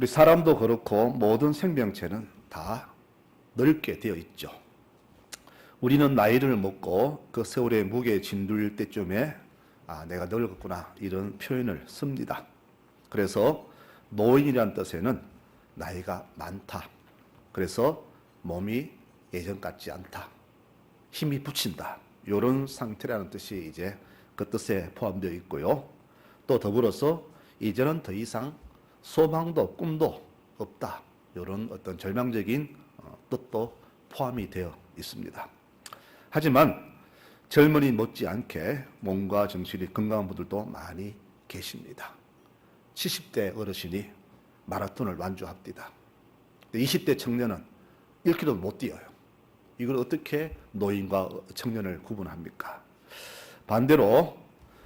우리 사람도 그렇고 모든 생명체는 다 늙게 되어 있죠. 우리는 나이를 먹고 그 세월의 무게에 짓눌릴 때쯤에 내가 늙었구나 이런 표현을 씁니다. 그래서 노인이란 뜻에는 나이가 많다. 그래서 몸이 예전 같지 않다. 힘이 붙인다. 이런 상태라는 뜻이 이제 그 뜻에 포함되어 있고요. 또 더불어서 이제는 더 이상 소망도 꿈도 없다. 이런 어떤 절망적인 뜻도 포함이 되어 있습니다. 하지만 젊은이 못지않게 몸과 정신이 건강한 분들도 많이 계십니다. 70대 어르신이 마라톤을 완주합니다. 20대 청년은 1km 못 뛰어요. 이걸 어떻게 노인과 청년을 구분합니까? 반대로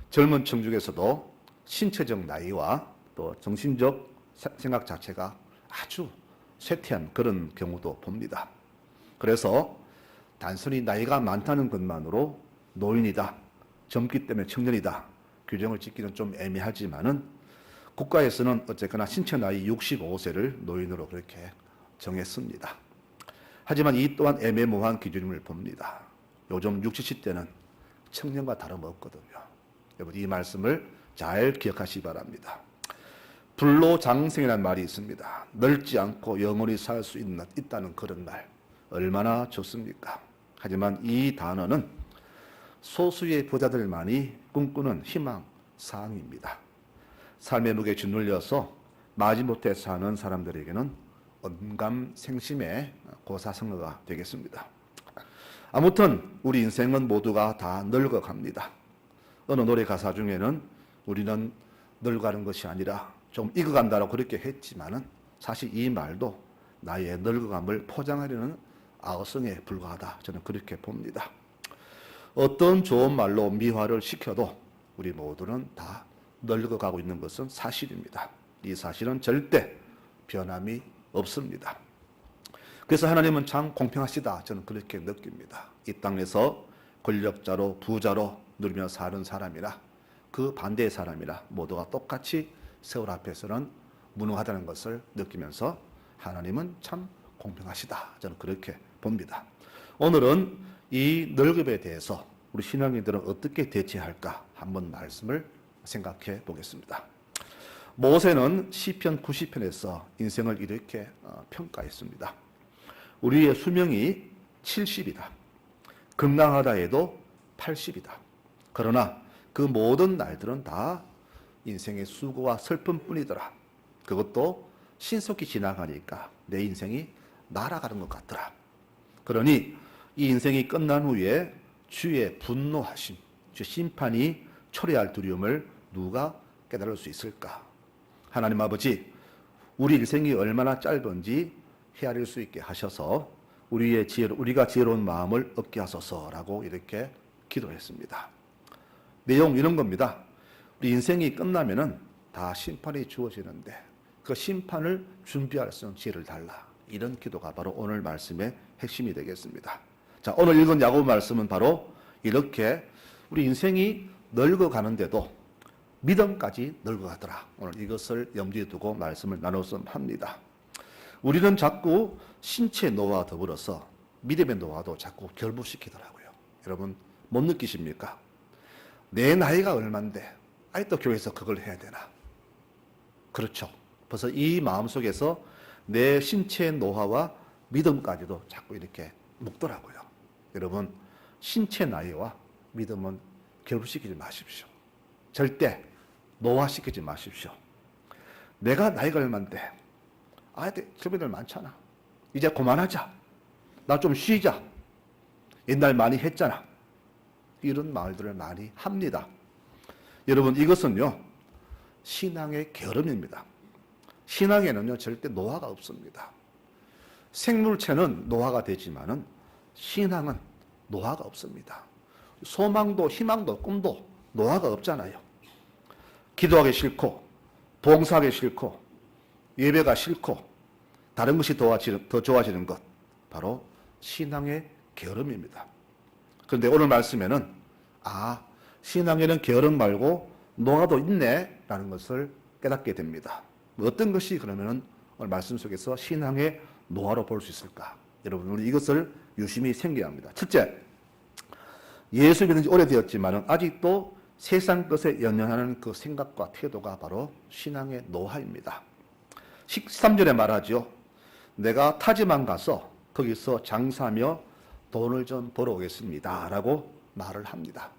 젊은 층 중에서도 신체적 나이와 또 정신적 생각 자체가 아주 쇠퇴한 그런 경우도 봅니다. 그래서 단순히 나이가 많다는 것만으로 노인이다, 젊기 때문에 청년이다 규정을 짓기는 좀 애매하지만은 국가에서는 어쨌거나 신체 나이 65세를 노인으로 그렇게 정했습니다. 하지만 이 또한 애매모호한 기준임을 봅니다. 요즘 60, 70대는 청년과 다름없거든요. 여러분 이 말씀을 잘 기억하시기 바랍니다. 불로장생이라는 말이 있습니다. 늙지 않고 영원히 살 수 있다는 그런 말 얼마나 좋습니까? 하지만 이 단어는 소수의 부자들만이 꿈꾸는 희망사항입니다. 삶의 무게에 짓눌려서 마지못해 사는 사람들에게는 언감생심의 고사성어가 되겠습니다. 아무튼 우리 인생은 모두가 다 늙어갑니다. 어느 노래 가사 중에는 우리는 늙어가는 것이 아니라 좀 익어간다고 그렇게 했지만은 사실 이 말도 나의 늙어감을 포장하려는 아우성에 불과하다. 저는 그렇게 봅니다. 어떤 좋은 말로 미화를 시켜도 우리 모두는 다 늙어가고 있는 것은 사실입니다. 이 사실은 절대 변함이 없습니다. 그래서 하나님은 참 공평하시다. 저는 그렇게 느낍니다. 이 땅에서 권력자로 부자로 누리며 사는 사람이나 그 반대의 사람이나 모두가 똑같이 세월 앞에서는 무능하다는 것을 느끼면서 하나님은 참 공평하시다. 저는 그렇게 봅니다. 오늘은 이 늙음에 대해서 우리 신앙인들은 어떻게 대처할까 한번 말씀을 생각해 보겠습니다. 모세는 시편 90편에서 인생을 이렇게 평가했습니다. 우리의 수명이 70이다. 건강하다 해도 80이다. 그러나 그 모든 날들은 다 인생의 수고와 슬픔뿐이더라. 그것도 신속히 지나가니까 내 인생이 날아가는 것 같더라. 그러니 이 인생이 끝난 후에 주의 분노하심, 주의 심판이 초래할 두려움을 누가 깨달을 수 있을까? 하나님 아버지, 우리 일생이 얼마나 짧은지 헤아릴 수 있게 하셔서 우리가 지혜로운 마음을 얻게 하소서라고 이렇게 기도했습니다. 내용 이런 겁니다. 우리 인생이 끝나면은 다 심판이 주어지는데 그 심판을 준비할 수 있는 지혜를 달라. 이런 기도가 바로 오늘 말씀의 핵심이 되겠습니다. 자, 오늘 읽은 야고보 말씀은 바로 이렇게 우리 인생이 늙어가는데도 믿음까지 늙어가더라. 오늘 이것을 염두에 두고 말씀을 나눴으면 합니다. 우리는 자꾸 신체 노화와 더불어서 믿음의 노화도 자꾸 결부시키더라고요. 여러분 못 느끼십니까? 내 나이가 얼만데 아직도 교회에서 그걸 해야 되나? 그렇죠. 벌써 이 마음속에서 내 신체의 노화와 믿음까지도 자꾸 이렇게 묶더라고요. 여러분 신체 나이와 믿음은 결부시키지 마십시오. 절대 노화시키지 마십시오. 내가 나이가 얼만데 주변들 많잖아. 이제 그만하자. 나 좀 쉬자. 옛날 많이 했잖아. 이런 말들을 많이 합니다. 여러분 이것은요 신앙의 게으름입니다. 신앙에는요 절대 노화가 없습니다. 생물체는 노화가 되지만은 신앙은 노화가 없습니다. 소망도 희망도 꿈도 노화가 없잖아요. 기도하기 싫고 봉사하기 싫고 예배가 싫고 다른 것이 더 좋아지는 것 바로 신앙의 게으름입니다. 그런데 오늘 말씀에는 신앙에는 게으름 말고 노화도 있네 라는 것을 깨닫게 됩니다. 어떤 것이 그러면 오늘 말씀 속에서 신앙의 노화로 볼 수 있을까? 여러분, 우리 이것을 유심히 생각해야 합니다. 첫째, 예수 믿은 지 오래되었지만 아직도 세상 것에 연연하는 그 생각과 태도가 바로 신앙의 노화입니다. 13절에 말하죠. 내가 타지만 가서 거기서 장사하며 돈을 좀 벌어오겠습니다. 라고 말을 합니다.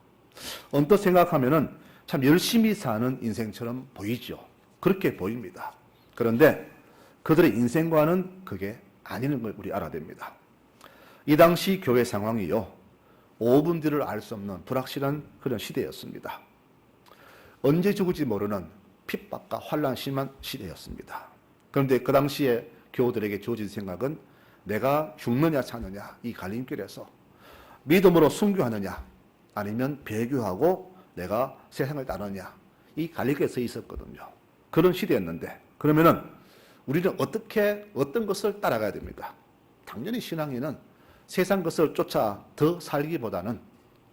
언뜻 생각하면은 참 열심히 사는 인생처럼 보이죠. 그렇게 보입니다. 그런데 그들의 인생과는 그게 아니는 걸 우리 알아야 됩니다. 이 당시 교회 상황이요. 5분 뒤를 알 수 없는 불확실한 그런 시대였습니다. 언제 죽을지 모르는 핍박과 환란 심한 시대였습니다. 그런데 그 당시에 교우들에게 주어진 생각은 내가 죽느냐 사느냐 이 갈림길에서 믿음으로 순교하느냐 아니면 배교하고 내가 세상을 따르느냐 이 갈림길에 서 있었거든요. 그런 시대였는데 그러면은 우리는 어떤 것을 따라가야 됩니까? 당연히 신앙인은 세상 것을 쫓아 더 살기보다는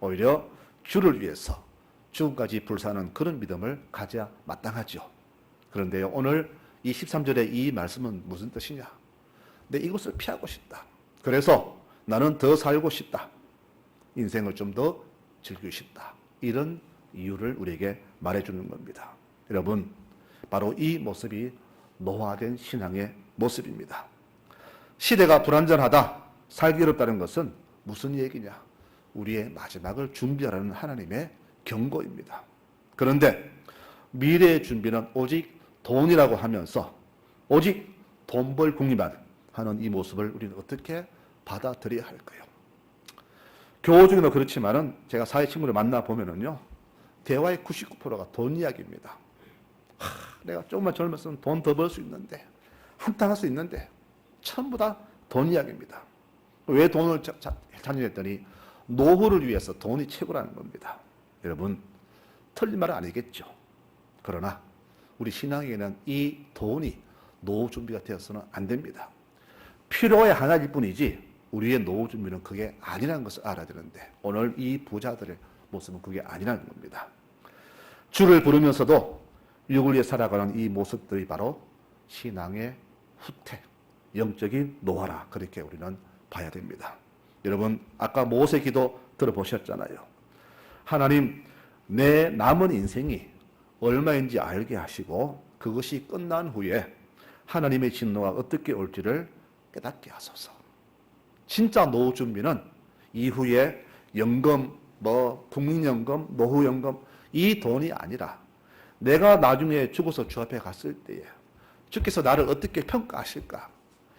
오히려 주를 위해서 죽음까지 불사하는 그런 믿음을 가져야 마땅하죠. 그런데요, 오늘 이 13절의 이 말씀은 무슨 뜻이냐? 내 이것을 피하고 싶다. 그래서 나는 더 살고 싶다. 인생을 좀 더 즐기고 싶다. 이런 이유를 우리에게 말해주는 겁니다. 여러분, 바로 이 모습이 노화된 신앙의 모습입니다. 시대가 불안전하다, 살기 어렵다는 것은 무슨 얘기냐? 우리의 마지막을 준비하라는 하나님의 경고입니다. 그런데 미래의 준비는 오직 돈이라고 하면서 오직 돈 벌 궁리만 하는 이 모습을 우리는 어떻게 받아들여야 할까요? 교우 중에도 그렇지만은 제가 사회 친구를 만나보면은요, 대화의 99%가 돈 이야기입니다. 내가 조금만 젊었으면 돈 더 벌 수 있는데, 한탕 할 수 있는데, 전부 다 돈 이야기입니다. 왜 돈을 찾느냐했더니 노후를 위해서 돈이 최고라는 겁니다. 여러분, 틀린 말은 아니겠죠. 그러나 우리 신앙에는 이 돈이 노후 준비가 되어서는 안 됩니다. 필요의 하나일 뿐이지 우리의 노후 준비는 그게 아니라는 것을 알아야 되는데 오늘 이 부자들의 모습은 그게 아니라는 겁니다. 주를 부르면서도 육을 위해 살아가는 이 모습들이 바로 신앙의 후퇴, 영적인 노화라 그렇게 우리는 봐야 됩니다. 여러분, 아까 모세 기도 들어보셨잖아요. 하나님, 내 남은 인생이 얼마인지 알게 하시고 그것이 끝난 후에 하나님의 진노가 어떻게 올지를 깨닫게 하소서. 진짜 노후 준비는 이후에 연금, 국민연금, 노후연금 이 돈이 아니라 내가 나중에 죽어서 주 앞에 갔을 때에 주께서 나를 어떻게 평가하실까?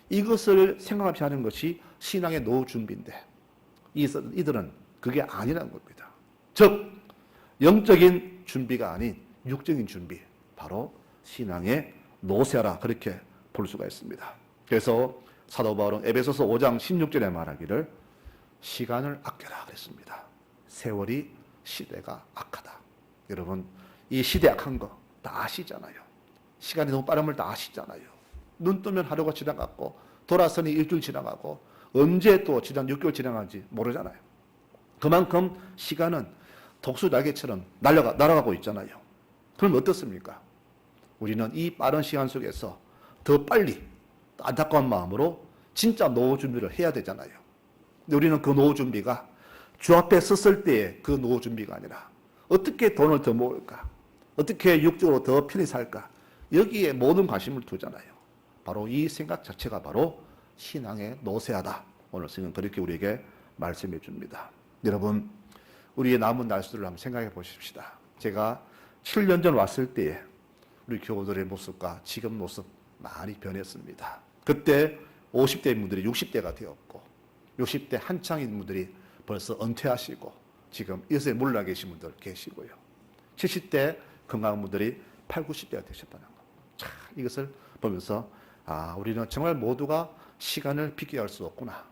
이것을 생각하면서 하는 것이 신앙의 노후 준비인데 이들은 그게 아니라는 겁니다. 즉 영적인 준비가 아닌 육적인 준비, 바로 신앙의 노쇠라 그렇게 볼 수가 있습니다. 그래서 사도 바울은 에베소서 5장 16절에 말하기를 시간을 아껴라 그랬습니다. 세월이 시대가 악하다. 여러분, 이 시대 악한 거 다 아시잖아요. 시간이 너무 빠름을 다 아시잖아요. 눈 뜨면 하루가 지나갔고 돌아서니 일주일 지나가고 언제 또 지난 6개월 지나가는지 모르잖아요. 그만큼 시간은 독수 날개처럼 날아가고 있잖아요. 그럼 어떻습니까? 우리는 이 빠른 시간 속에서 더 빨리 안타까운 마음으로 진짜 노후 준비를 해야 되잖아요. 근데 우리는 그 노후 준비가 주 앞에 섰을 때의 그 노후 준비가 아니라 어떻게 돈을 더 모을까? 어떻게 육적으로 더 편히 살까? 여기에 모든 관심을 두잖아요. 바로 이 생각 자체가 바로 신앙의 노쇠하다. 오늘 성경은 그렇게 우리에게 말씀해 줍니다. 여러분, 우리의 남은 날수를 한번 생각해 보십시다. 제가 7년 전 왔을 때에 우리 교우들의 모습과 지금 모습 많이 변했습니다. 그때 50대인 분들이 60대가 되었고 60대 한창인 분들이 벌써 은퇴하시고 지금 이것에 물러나 계신 분들 계시고요. 70대 건강한 분들이 80, 90대가 되셨다는 것. 참 이것을 보면서 우리는 정말 모두가 시간을 비껴할 수 없구나.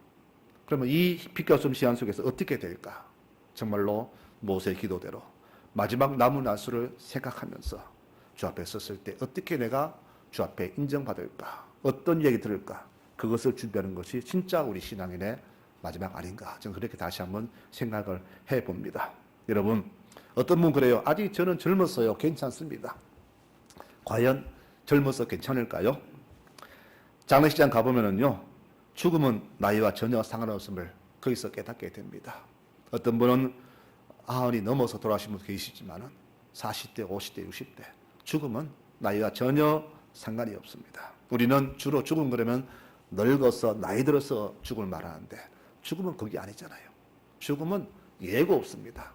그러면 이 비껴할 수 없는 시간 속에서 어떻게 될까? 정말로 모세의 기도대로 마지막 남은 날수를 생각하면서 주 앞에 섰을 때 어떻게 내가 주 앞에 인정받을까? 어떤 얘기 들을까? 그것을 준비하는 것이 진짜 우리 신앙인의 마지막 아닌가? 저는 그렇게 다시 한번 생각을 해봅니다. 여러분, 어떤 분 그래요. 아직 저는 젊었어요. 괜찮습니다. 과연 젊어서 괜찮을까요? 장례식장 가보면은요, 죽음은 나이와 전혀 상관없음을 거기서 깨닫게 됩니다. 어떤 분은 90이 넘어서 돌아가신 분도 계시지만은 40대, 50대, 60대 죽음은 나이와 전혀 상관이 없습니다. 우리는 주로 죽음 그러면 늙어서 나이 들어서 죽을 말하는데 죽음은 그게 아니잖아요. 죽음은 예고 없습니다.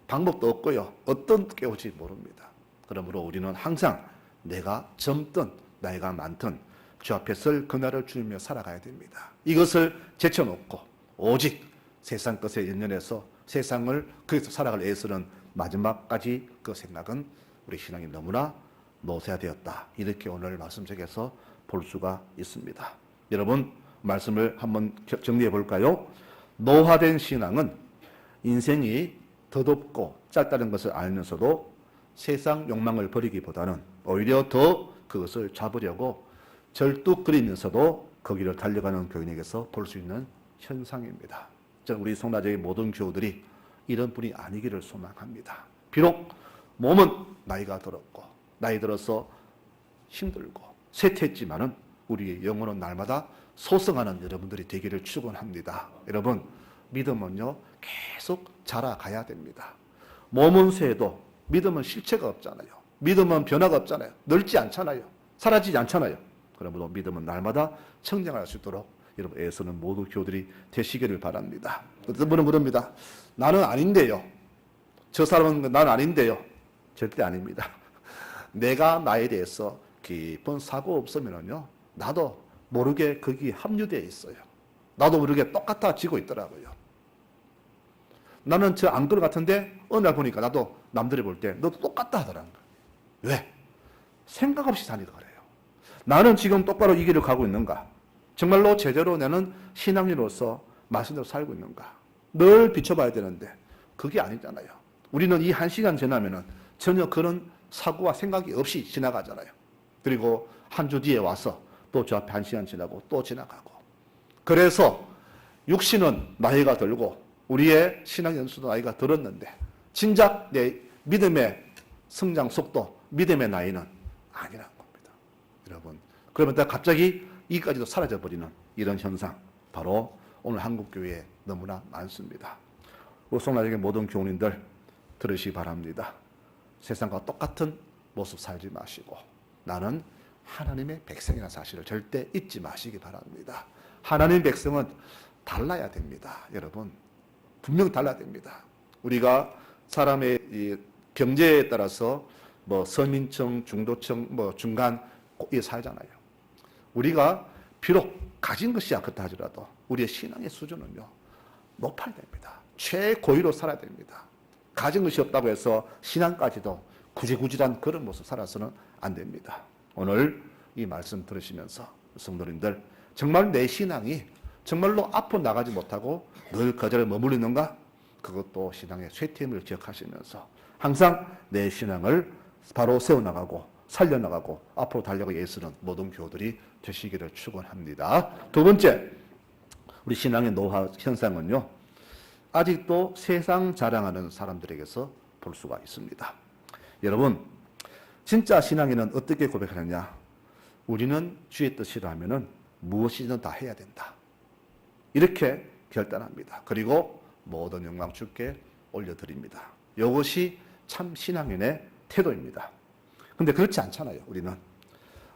방법도 없고요. 어떤 깨울지 모릅니다. 그러므로 우리는 항상 내가 젊든 나이가 많든 주 앞에 설 그날을 주며 살아가야 됩니다. 이것을 제쳐놓고 오직 세상 것에 연연해서 세상을 거기서 살아갈 애쓰는 마지막까지 그 생각은 우리 신앙이 너무나 노쇠화되었다. 이렇게 오늘 말씀 속에서 볼 수가 있습니다. 여러분 말씀을 한번 정리해 볼까요? 노화된 신앙은 인생이 더덥고 짧다는 것을 알면서도 세상 욕망을 버리기보다는 오히려 더 그것을 잡으려고 절뚝거리면서도 거기를 달려가는 교인에게서 볼 수 있는 현상입니다. 저는 우리 송라제의 모든 교우들이 이런 분이 아니기를 소망합니다. 비록 몸은 나이가 들었고 나이 들어서 힘들고 쇠퇴했지만은 우리의 영혼은 날마다 소성하는 여러분들이 되기를 축원합니다. 여러분 믿음은요 계속 자라가야 됩니다. 몸은 쇠해도 믿음은 실체가 없잖아요. 믿음은 변화가 없잖아요. 늙지 않잖아요. 사라지지 않잖아요. 그러므로 믿음은 날마다 성장할 수 있도록 여러분 애쓰는 모두 교들이 되시기를 바랍니다. 어떤 분은 그럽니다. 나는 아닌데요. 저 사람은 나는 아닌데요. 절대 아닙니다. 내가 나에 대해서 깊은 사고 없으면요 나도 모르게 거기 합류되어 있어요. 나도 모르게 똑같아지고 있더라고요. 나는 저 안 그런 것 같은데 어느 날 보니까 나도 남들이 볼 때 너도 똑같다 하더라는 거예요. 왜? 생각 없이 사니까 그래요. 나는 지금 똑바로 이 길을 가고 있는가? 정말로 제대로 나는 신앙인으로서 말씀대로 살고 있는가? 늘 비춰봐야 되는데 그게 아니잖아요. 우리는 이 1시간 지나면은 전혀 그런 사고와 생각이 없이 지나가잖아요. 그리고 한 주 뒤에 와서 또 저 앞에 1시간 지나고 또 지나가고. 그래서 육신은 나이가 들고 우리의 신앙 연수도 나이가 들었는데 진작 내 믿음의 성장 속도, 믿음의 나이는 아니라는 겁니다. 여러분, 그러면 갑자기 이까지도 사라져버리는 이런 현상, 바로 오늘 한국교회에 너무나 많습니다. 우리 송라적인 모든 교우님들 들으시기 바랍니다. 세상과 똑같은 모습 살지 마시고 나는 하나님의 백성이라는 사실을 절대 잊지 마시기 바랍니다. 하나님의 백성은 달라야 됩니다. 여러분 분명 달라야 됩니다. 우리가 사람의 이 경제에 따라서 뭐 서민층, 중도층, 뭐 중간 이 살잖아요. 우리가 비록 가진 것이 그렇다 하더라도 우리의 신앙의 수준은요 높아야 됩니다. 최고위로 살아야 됩니다. 가진 것이 없다고 해서 신앙까지도 구질구질한 그런 모습 살아서는 안 됩니다. 오늘 이 말씀 들으시면서 성도님들 정말 내 신앙이 정말로 앞으로 나가지 못하고 늘 그 자리에 머물리는가? 그것도 신앙의 쇠퇴임을 기억하시면서 항상 내 신앙을 바로 세워나가고 살려나가고 앞으로 달려고 애쓰는 모든 교우들이 되시기를 축원합니다. 두 번째, 우리 신앙의 노화 현상은요 아직도 세상 자랑하는 사람들에게서 볼 수가 있습니다. 여러분 진짜 신앙인은 어떻게 고백하느냐? 우리는 주의 뜻이라 하면은 무엇이든 다 해야 된다. 이렇게 결단합니다. 그리고 모든 영광 주께 올려드립니다. 이것이 참 신앙인의 태도입니다. 근데 그렇지 않잖아요. 우리는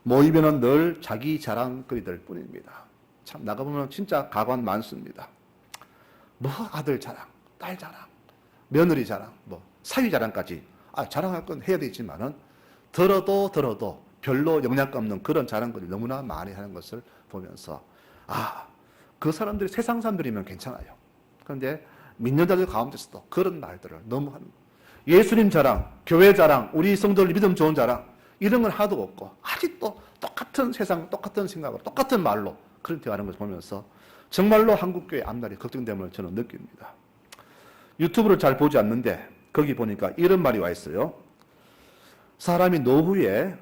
모이면은 늘 자기 자랑거리들 뿐입니다. 참 나가보면 진짜 가관 많습니다. 뭐 아들 자랑, 딸 자랑, 며느리 자랑, 뭐 사위 자랑까지 자랑할 건 해야 되지만은 들어도 별로 영향감 없는 그런 자랑거리 너무나 많이 하는 것을 보면서 그 사람들이 세상 사람들이면 괜찮아요. 그런데 믿는 자들 가운데서도 그런 말들을 너무 하는 거예요. 예수님 자랑, 교회 자랑, 우리 성도들 믿음 좋은 자랑 이런 건 하나도 없고 아직도 똑같은 세상, 똑같은 생각으로 똑같은 말로 그런 대화하는 것을 보면서 정말로 한국교회 앞날이 걱정됨을 저는 느낍니다. 유튜브를 잘 보지 않는데 거기 보니까 이런 말이 와 있어요. 사람이 노후에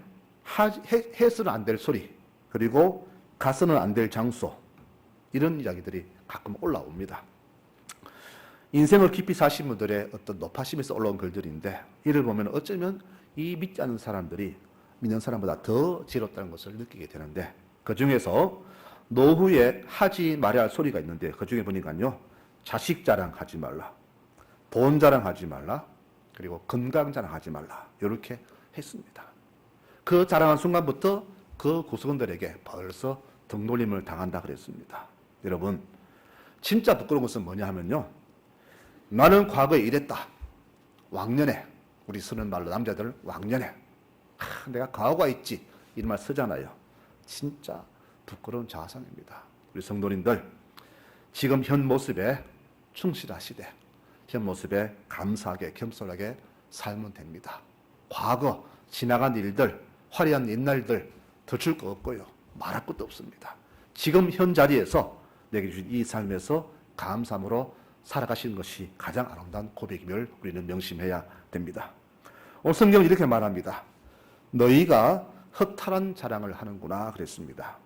해서는 안 될 소리 그리고 가서는 안 될 장소 이런 이야기들이 가끔 올라옵니다. 인생을 깊이 사신 분들의 어떤 높아심에서 올라온 글들인데 이를 보면 어쩌면 이 믿지 않는 사람들이 믿는 사람보다 더 지롭다는 것을 느끼게 되는데 그 중에서 노후에 하지 말아야 할 소리가 있는데 그 중에 보니까요. 자식 자랑하지 말라. 돈 자랑하지 말라. 그리고 건강 자랑하지 말라. 이렇게 했습니다. 그 자랑한 순간부터 그 구성원들에게 벌써 등놀림을 당한다 그랬습니다. 여러분, 진짜 부끄러운 것은 뭐냐 하면요. 나는 과거에 이랬다. 왕년에, 우리 쓰는 말로 남자들 왕년에 내가 과거가 있지. 이런 말 쓰잖아요. 진짜 부끄러운 자상입니다. 우리 성도님들, 지금 현 모습에 충실하시되 현 모습에 감사하게 겸손하게 살면 됩니다. 과거 지나간 일들, 화려한 옛날들 덧줄 거 없고요. 말할 것도 없습니다. 지금 현 자리에서 내게 주신 이 삶에서 감사함으로 살아가시는 것이 가장 아름다운 고백임을 우리는 명심해야 됩니다. 오늘 성경은 이렇게 말합니다. 너희가 허탄한 자랑을 하는구나 그랬습니다.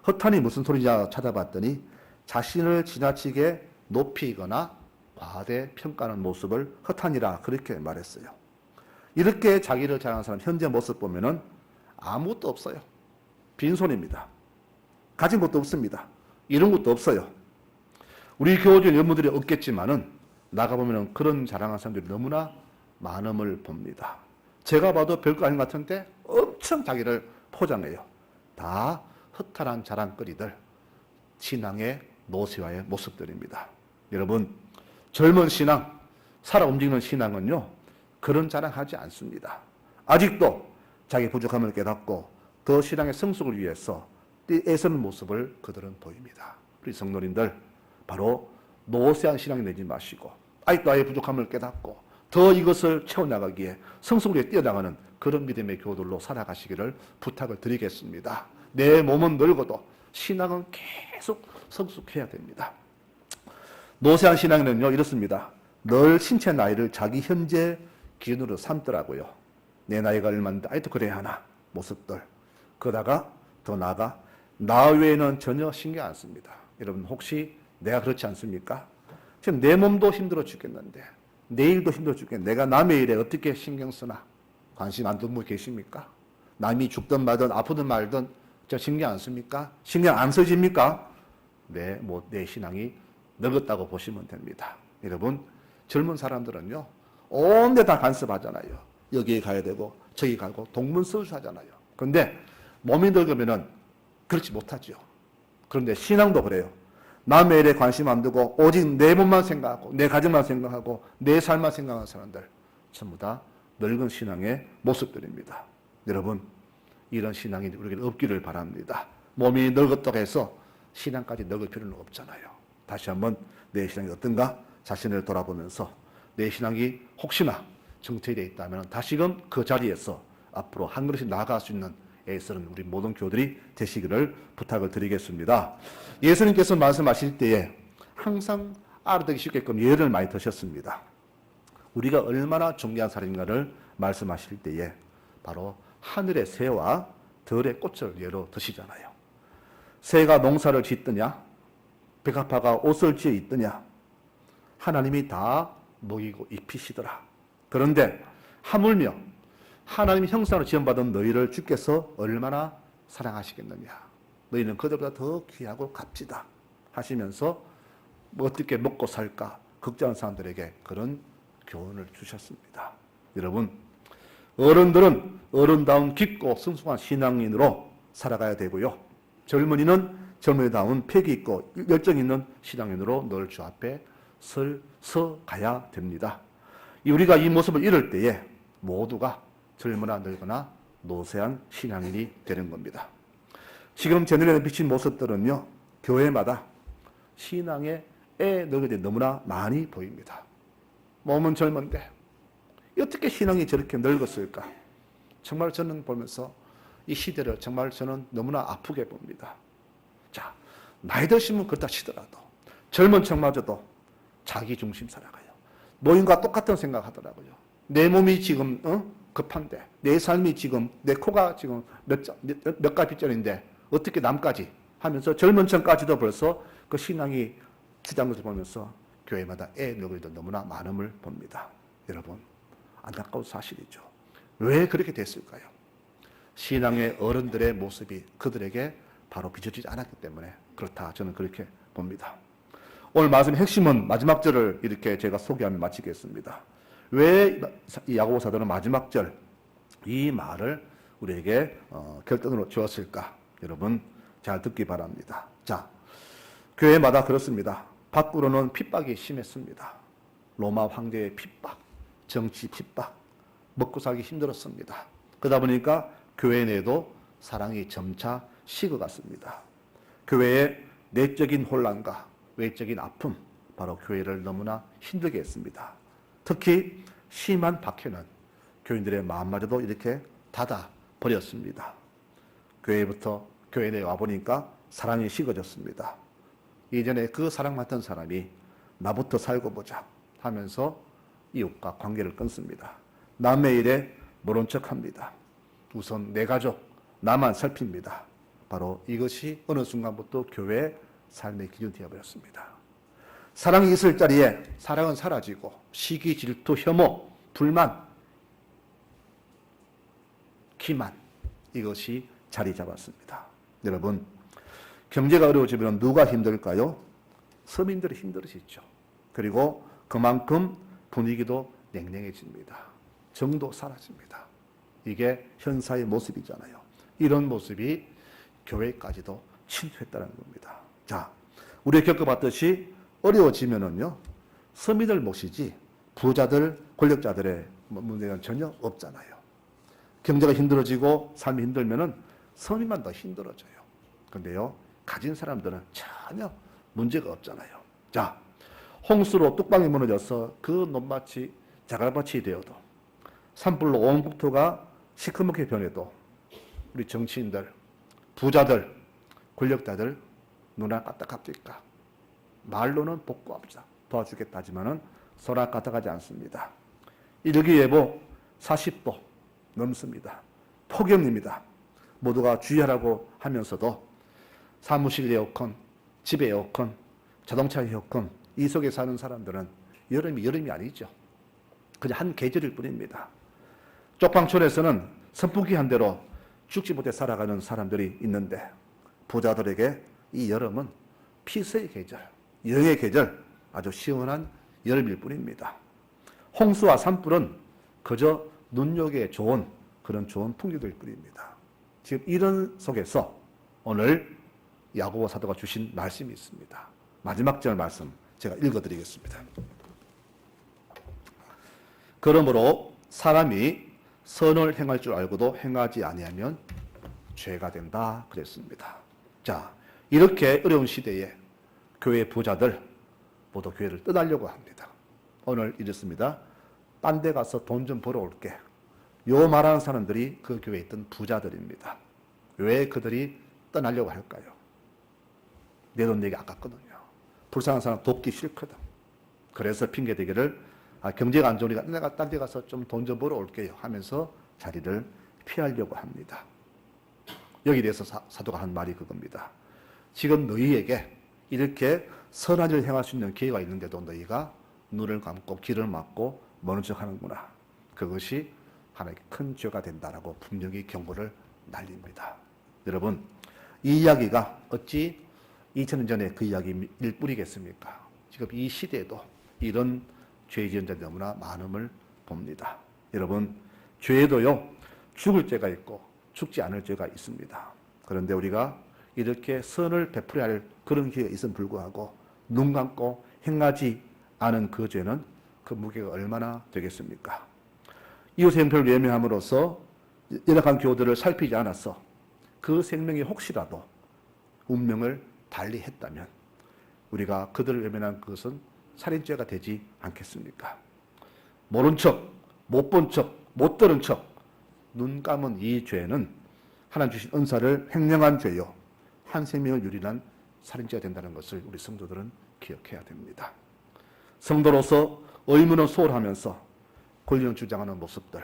허탄이 무슨 소리냐 찾아봤더니 자신을 지나치게 높이거나 과대평가하는 모습을 허탄이라 그렇게 말했어요. 이렇게 자기를 자랑하는 사람 현재 모습 보면은 아무것도 없어요. 빈손입니다. 가진 것도 없습니다. 이런 것도 없어요. 우리 교우들 여러분들이 없겠지만은 나가보면은 그런 자랑하는 사람들이 너무나 많음을 봅니다. 제가 봐도 별거 아닌 것 같은데 엄청 자기를 포장해요. 다 허탈한 자랑거리들, 신앙의 노쇠화의 모습들입니다. 여러분, 젊은 신앙, 살아 움직이는 신앙은요, 그런 자랑하지 않습니다. 아직도 자기 부족함을 깨닫고 더 신앙의 성숙을 위해서 애쓰는 모습을 그들은 보입니다. 우리 성도님들, 바로 노쇠한 신앙이 되지 마시고 아직도 나의 부족함을 깨닫고 더 이것을 채워나가기에 성숙을 위해 뛰어나가는 그런 믿음의 교도로 살아가시기를 부탁을 드리겠습니다. 내 몸은 늙어도 신앙은 계속 성숙해야 됩니다. 노쇠한 신앙은요 이렇습니다. 늘 신체 나이를 자기 현재 기준으로 삼더라고요. 내 나이가 얼마인데 아직도 그래야 하나 모습들. 그러다가 더 나아가 나 외에는 전혀 신경 안 씁니다. 여러분 혹시 내가 그렇지 않습니까? 지금 내 몸도 힘들어 죽겠는데 내일도 힘들어 죽겠는데 내가 남의 일에 어떻게 신경 쓰나? 관심 안 두는 분 계십니까? 남이 죽든 말든 아프든 말든 저 신경 안 씁니까? 신경 안 써집니까? 내 신앙이 늙었다고 보시면 됩니다. 여러분 젊은 사람들은요 온 데 다 간섭하잖아요. 여기에 가야 되고 저기 가고 동문서주하잖아요. 그런데 몸이 늙으면은 그렇지 못하죠. 그런데 신앙도 그래요. 남의 일에 관심 안 두고 오직 내 몸만 생각하고 내 가정만 생각하고 내 삶만 생각하는 사람들 전부 다 늙은 신앙의 모습들입니다. 여러분 이런 신앙이 우리에게 없기를 바랍니다. 몸이 늙었다고 해서 신앙까지 늙을 필요는 없잖아요. 다시 한번 내 신앙이 어떤가 자신을 돌아보면서 내 신앙이 혹시나 정체되어 있다면 다시금 그 자리에서 앞으로 한 걸음씩 나아갈 수 있는 애쓰는 우리 모든 교들이 되시기를 부탁을 드리겠습니다. 예수님께서 말씀하실 때에 항상 알아듣기 쉽게끔 예를 많이 드셨습니다. 우리가 얼마나 존귀한 사람인가를 말씀하실 때에 바로 하늘의 새와 들의 꽃을 예로 드시잖아요. 새가 농사를 짓느냐 백합화가 옷을 지어 있느냐 하나님이 다 먹이고 입히시더라. 그런데 하물며 하나님 형상으로 지음받은 너희를 주께서 얼마나 사랑하시겠느냐. 너희는 그들보다 더 귀하고 값지다 하시면서 어떻게 먹고 살까 걱정하는 사람들에게 그런 교훈을 주셨습니다. 여러분 어른들은 어른다운 깊고 성숙한 신앙인으로 살아가야 되고요. 젊은이는 젊은이다운 패기 있고 열정 있는 신앙인으로 늘 주 앞에 서가야 됩니다. 우리가 이 모습을 잃을 때에 모두가 젊으나 늙거나 노쇠한 신앙인이 되는 겁니다. 지금 제 눈에 비친 모습들은요. 교회마다 신앙의 늙은이들이 너무나 많이 보입니다. 몸은 젊은데 어떻게 신앙이 저렇게 늙었을까? 정말 저는 보면서 이 시대를 정말 저는 너무나 아프게 봅니다. 자, 나이 드시면 그렇다 치더라도 젊은 척마저도 자기 중심 살아가요. 노인과 똑같은 생각하더라고요. 내 몸이 지금 급한데 내 삶이 지금 내 코가 지금 몇 가지짜리인데 어떻게 남까지 하면서 젊은 척까지도 벌써 그 신앙이 주장한 것을 보면서 교회마다 늙은이들 너무나 많음을 봅니다. 여러분 안타까운 사실이죠. 왜 그렇게 됐을까요? 신앙의 어른들의 모습이 그들에게 바로 비춰지지 않았기 때문에 그렇다. 저는 그렇게 봅니다. 오늘 말씀의 핵심은 마지막 절을 이렇게 제가 소개하며 마치겠습니다. 왜 이 야고보 사도는 마지막 절 이 말을 우리에게 결단으로 주었을까? 여러분 잘 듣기 바랍니다. 자, 교회마다 그렇습니다. 밖으로는 핍박이 심했습니다. 로마 황제의 핍박, 정치 핍박, 먹고 살기 힘들었습니다. 그러다 보니까 교회 내에도 사랑이 점차 식어갔습니다. 교회의 내적인 혼란과 외적인 아픔, 바로 교회를 너무나 힘들게 했습니다. 특히 심한 박해는 교인들의 마음마저도 이렇게 닫아버렸습니다. 교회 내에 와보니까 사랑이 식어졌습니다. 이전에 그 사랑받던 사람이 나부터 살고 보자 하면서 이웃과 관계를 끊습니다. 남의 일에 모른 척합니다. 우선 내 가족, 나만 살핍니다. 바로 이것이 어느 순간부터 교회의 삶의 기준이 되어버렸습니다. 사랑이 있을 자리에 사랑은 사라지고 시기, 질투, 혐오, 불만, 기만, 이것이 자리 잡았습니다. 여러분, 경제가 어려워지면 누가 힘들까요? 서민들이 힘들어지죠. 그리고 그만큼 분위기도 냉랭해집니다. 정도 사라집니다. 이게 현사의 모습이잖아요. 이런 모습이 교회까지도 침투했다는 겁니다. 자, 우리가 겪어봤듯이 어려워지면은요, 서민들 몫이지 부자들, 권력자들의 문제는 전혀 없잖아요. 경제가 힘들어지고 삶이 힘들면은 서민만 더 힘들어져요. 근데요, 가진 사람들은 전혀 문제가 없잖아요. 자, 홍수로 뚝방이 무너져서 그 논밭이 자갈밭이 되어도, 산불로 온 국토가 시커멓게 변해도 우리 정치인들, 부자들, 권력자들 눈알 까딱합니까? 말로는 복구합시다, 도와주겠다 하지만은 손알 까딱하지 않습니다. 일기예보 40도 넘습니다. 폭염입니다. 모두가 주의하라고 하면서도 사무실 에어컨, 집 에어컨, 자동차 에어컨, 이 속에 사는 사람들은 여름이 아니죠. 그냥 한 계절일 뿐입니다. 쪽방촌에서는 선풍기 한 대로 죽지 못해 살아가는 사람들이 있는데, 부자들에게 이 여름은 피서의 계절, 영의 계절, 아주 시원한 여름일 뿐입니다. 홍수와 산불은 그저 눈여기에 좋은 그런 좋은 풍경일 뿐입니다. 지금 이런 속에서 오늘 야고보 사도가 주신 말씀이 있습니다. 마지막 절 말씀 제가 읽어드리겠습니다. 그러므로 사람이 선을 행할 줄 알고도 행하지 아니하면 죄가 된다 그랬습니다. 자, 이렇게 어려운 시대에 교회 부자들 모두 교회를 떠나려고 합니다. 오늘 이렇습니다. 딴 데 가서 돈 좀 벌어올게. 요 말하는 사람들이 그 교회에 있던 부자들입니다. 왜 그들이 떠나려고 할까요? 내 돈 내기 아깝거든요. 불쌍한 사람 돕기 싫거든. 그래서 핑계대기를 경제가 안 좋으니까 내가 딴 데 가서 좀 돈 좀 벌어올게요 하면서 자리를 피하려고 합니다. 여기에 대해서 사도가 한 말이 그겁니다. 지금 너희에게 이렇게 선한 일을 행할 수 있는 기회가 있는데도 너희가 눈을 감고 귀를 막고 모른 척 하는구나. 그것이 하나의 큰 죄가 된다라고 분명히 경고를 날립니다. 여러분, 이 이야기가 어찌 2000년 전에 그 이야기일 뿐이겠습니까? 지금 이 시대에도 이런 죄 지은 자들이 너무나 많음을 봅니다. 여러분, 죄에도요, 죽을 죄가 있고 죽지 않을 죄가 있습니다. 그런데 우리가 이렇게 선을 베풀어야 할 그런 기회가 있음에 불구하고 눈 감고 행하지 않은 그 죄는 그 무게가 얼마나 되겠습니까? 이웃의 형편을 외면함으로써 연약한 교우들을 살피지 않아서 그 생명이 혹시라도 운명을 달리 했다면 우리가 그들을 외면한 그것은 살인죄가 되지 않겠습니까? 모른 척, 못 본 척, 못 들은 척, 눈 감은 이 죄는 하나님 주신 은사를 횡령한 죄요, 한 생명을 유린한 살인죄가 된다는 것을 우리 성도들은 기억해야 됩니다. 성도로서 의무는 소홀하면서 권리는 주장하는 모습들,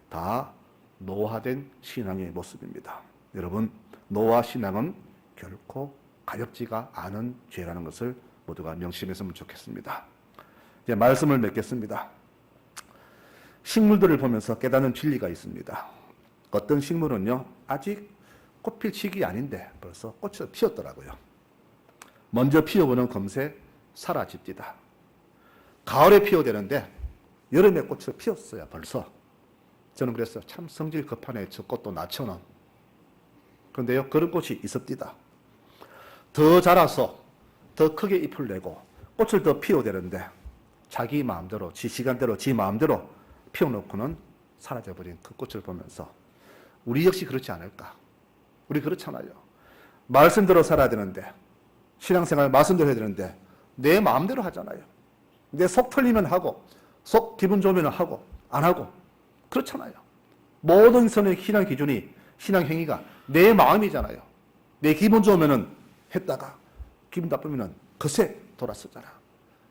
다 노화된 신앙의 모습입니다. 여러분, 노화 신앙은 결코 가볍지가 않은 죄라는 것을 모두가 명심했으면 좋겠습니다. 이제 말씀을 맺겠습니다. 식물들을 보면서 깨닫는 진리가 있습니다. 어떤 식물은요, 아직 꽃필 시기 아닌데 벌써 꽃이 피었더라고요. 먼저 피어보는 금세 사라집니다. 가을에 피어야 되는데 여름에 꽃이 피었어요, 벌써. 저는 그래서 참 성질 급하네, 저 꽃도 나처럼. 그런데요, 그런 꽃이 있습니다. 더 자라서 더 크게 잎을 내고 꽃을 더 피워야 되는데 자기 마음대로, 지 시간대로, 지 마음대로 피워놓고는 사라져버린 그 꽃을 보면서 우리 역시 그렇지 않을까? 우리 그렇잖아요. 말씀대로 살아야 되는데, 신앙생활 말씀대로 해야 되는데 내 마음대로 하잖아요. 내 속 털리면 하고, 속 기분 좋으면 하고, 안 하고 그렇잖아요. 모든 선의 신앙 기준이, 신앙 행위가 내 마음이잖아요. 내 기분 좋으면 했다가 기분 나쁘면 그새 돌아서잖아.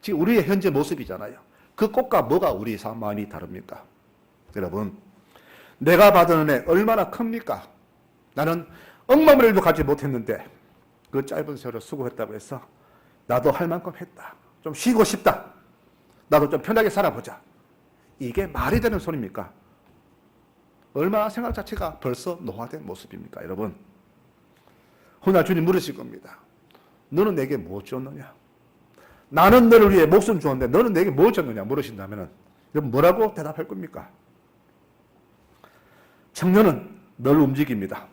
지금 우리의 현재 모습이잖아요. 그 꽃과 뭐가 우리 마음이 다릅니까? 여러분, 내가 받은 은혜 얼마나 큽니까? 나는 억만의 일도 가지 못했는데 그 짧은 세월을 수고했다고 해서 나도 할 만큼 했다. 좀 쉬고 싶다. 나도 좀 편하게 살아보자. 이게 말이 되는 소리입니까? 얼마나 생각 자체가 벌써 노화된 모습입니까, 여러분? 훗날 주님 물으실 겁니다. 너는 내게 뭐 줬느냐? 나는 너를 위해 목숨 주었는데 너는 내게 뭐 줬느냐? 물으신다면 여러분 뭐라고 대답할 겁니까? 청년은 늘 움직입니다.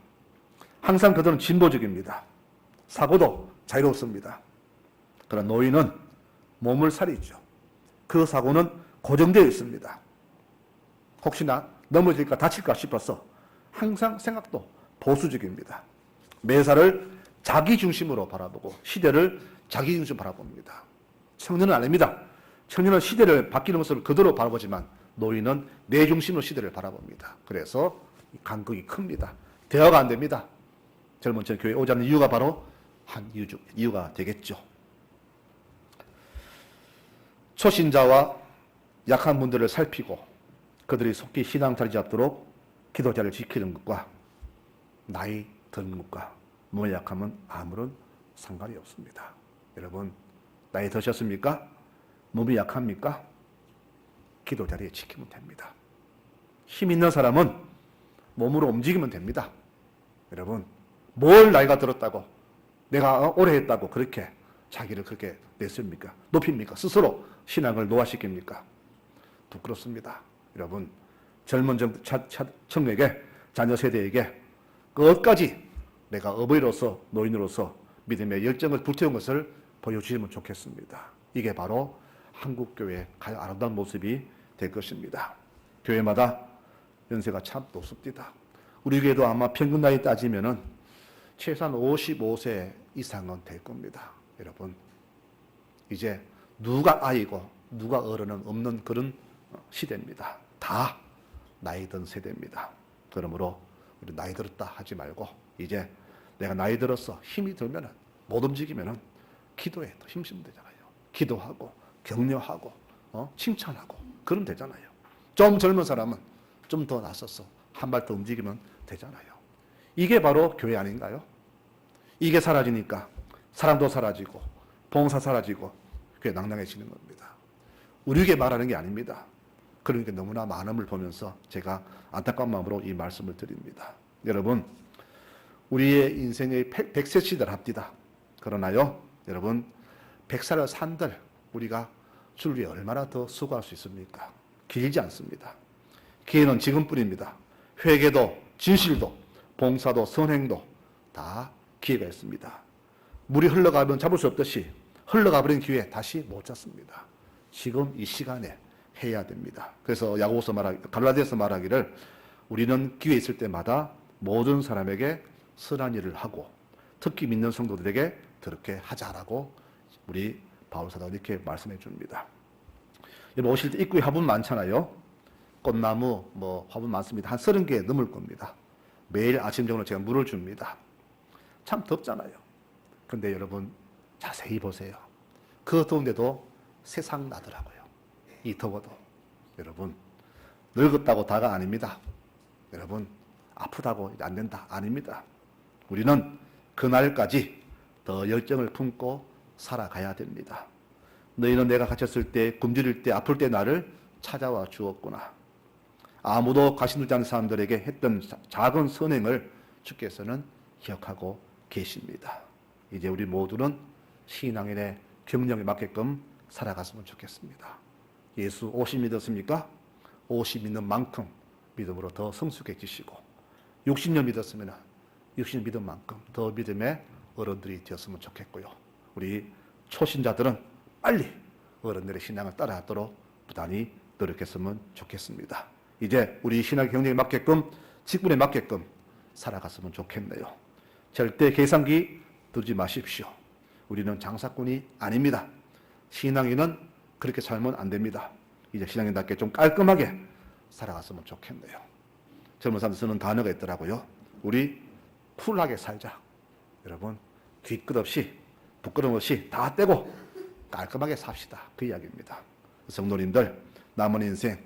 항상 그들은 진보적입니다. 사고도 자유롭습니다. 그러나 노인은 몸을 사리죠. 그 사고는 고정되어 있습니다. 혹시나 넘어질까 다칠까 싶어서 항상 생각도 보수적입니다. 매사를 자기 중심으로 바라보고 시대를 자기 중심으로 바라봅니다. 청년은 아닙니다. 청년은 시대를 바뀌는 모습을 그대로 바라보지만 노인은 내 중심으로 시대를 바라봅니다. 그래서 간극이 큽니다. 대화가 안 됩니다. 젊은 층 교회에 오지 않는 이유가 바로 한 이유가 되겠죠. 초신자와 약한 분들을 살피고 그들이 속히 신앙 자리 잡도록 기도자를 지키는 것과 나이 드는 것과 몸의 약함은 아무런 상관이 없습니다. 여러분, 나이 드셨습니까? 몸이 약합니까? 기도 자리에 지키면 됩니다. 힘 있는 사람은 몸으로 움직이면 됩니다. 여러분, 뭘 나이가 들었다고 내가 오래 했다고 그렇게 자기를 그렇게 내습니까? 높입니까? 스스로 신앙을 노화시킵니까? 부끄럽습니다. 여러분, 젊은 청년에게, 자녀 세대에게 끝까지 내가 어버이로서 노인으로서 믿음의 열정을 불태운 것을 보여주시면 좋겠습니다. 이게 바로 한국교회의 가장 아름다운 모습이 될 것입니다. 교회마다 연세가 참 높습니다. 우리 교회도 아마 평균 나이 따지면은 최소한 55세 이상은 될 겁니다. 여러분, 이제 누가 아이고 누가 어른은 없는 그런 시대입니다. 다 나이 든 세대입니다. 그러므로 우리 나이 들었다 하지 말고 이제 내가 나이 들어서 힘이 들면은 못 움직이면은 기도에 더 힘쓰면 되잖아요. 기도하고 격려하고 칭찬하고 그러면 되잖아요. 좀 젊은 사람은 좀 더 나서서 한 발 더 움직이면 되잖아요. 이게 바로 교회 아닌가요? 이게 사라지니까 사람도 사라지고 봉사 사라지고 그게 낭낭해지는 겁니다. 우리에게 말하는 게 아닙니다. 그러니까 너무나 많음을 보면서 제가 안타까운 마음으로 이 말씀을 드립니다. 여러분, 우리의 인생의 100세 시대를 합디다. 그러나요, 여러분, 100살을 산들 우리가 주를 위해 얼마나 더 수고할 수 있습니까? 길지 않습니다. 기회는 지금뿐입니다. 회개도 진실도 봉사도 선행도 다 기회가 있습니다. 물이 흘러가면 잡을 수 없듯이 흘러가버린 기회 다시 못 잡습니다. 지금 이 시간에 해야 됩니다. 그래서 야고보서 갈라디아서 말하기를 우리는 기회 있을 때마다 모든 사람에게 선한 일을 하고 특히 믿는 성도들에게 그렇게 하자라고 우리 바울 사도가 이렇게 말씀해 줍니다. 여러분 오실 때 입구에 화분 많잖아요. 꽃나무 화분 많습니다. 한 30개 넘을 겁니다. 매일 아침 저녁으로 제가 물을 줍니다. 참 덥잖아요. 근데 여러분 자세히 보세요. 그 더운데도 세상 나더라고요. 이 더워도. 여러분 늙었다고 다가 아닙니다. 여러분 아프다고 안 된다 아닙니다. 우리는 그날까지 더 열정을 품고 살아가야 됩니다. 너희는 내가 갇혔을 때 굶주릴 때 아플 때 나를 찾아와 주었구나. 아무도 가시 누지 않는 사람들에게 했던 작은 선행을 주께서는 기억하고 계십니다. 이제 우리 모두는 신앙인의 경력에 맞게끔 살아갔으면 좋겠습니다. 예수 오십 믿었습니까? 50 믿는 만큼 믿음으로 더 성숙해지시고 60년 믿었으면 60년 믿은 만큼 더 믿음의 어른들이 되었으면 좋겠고요. 우리 초신자들은 빨리 어른들의 신앙을 따라하도록 부단히 노력했으면 좋겠습니다. 이제 우리 신앙의 경력에 맞게끔 직분에 맞게끔 살아갔으면 좋겠네요. 절대 계산기 두지 마십시오. 우리는 장사꾼이 아닙니다. 신앙인은 그렇게 살면 안 됩니다. 이제 신앙인답게 좀 깔끔하게 살아갔으면 좋겠네요. 젊은 사람들 쓰는 단어가 있더라고요. 우리 쿨하게 살자. 여러분 뒤끝 없이 부끄러움 없이 다 떼고 깔끔하게 삽시다. 그 이야기입니다. 성도님들 남은 인생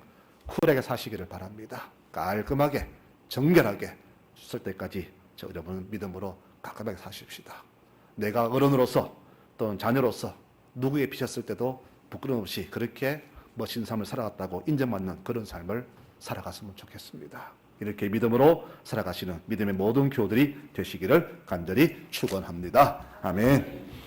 쿨하게 사시기를 바랍니다. 깔끔하게 정결하게 쓸 때까지 여러분 믿음으로 깔끔하게 사십시다. 내가 어른으로서 또는 자녀로서 누구에 비쳤을 때도 부끄러움 없이 그렇게 멋진 삶을 살아갔다고 인정받는 그런 삶을 살아갔으면 좋겠습니다. 이렇게 믿음으로 살아가시는 믿음의 모든 교우들이 되시기를 간절히 축원합니다. 아멘.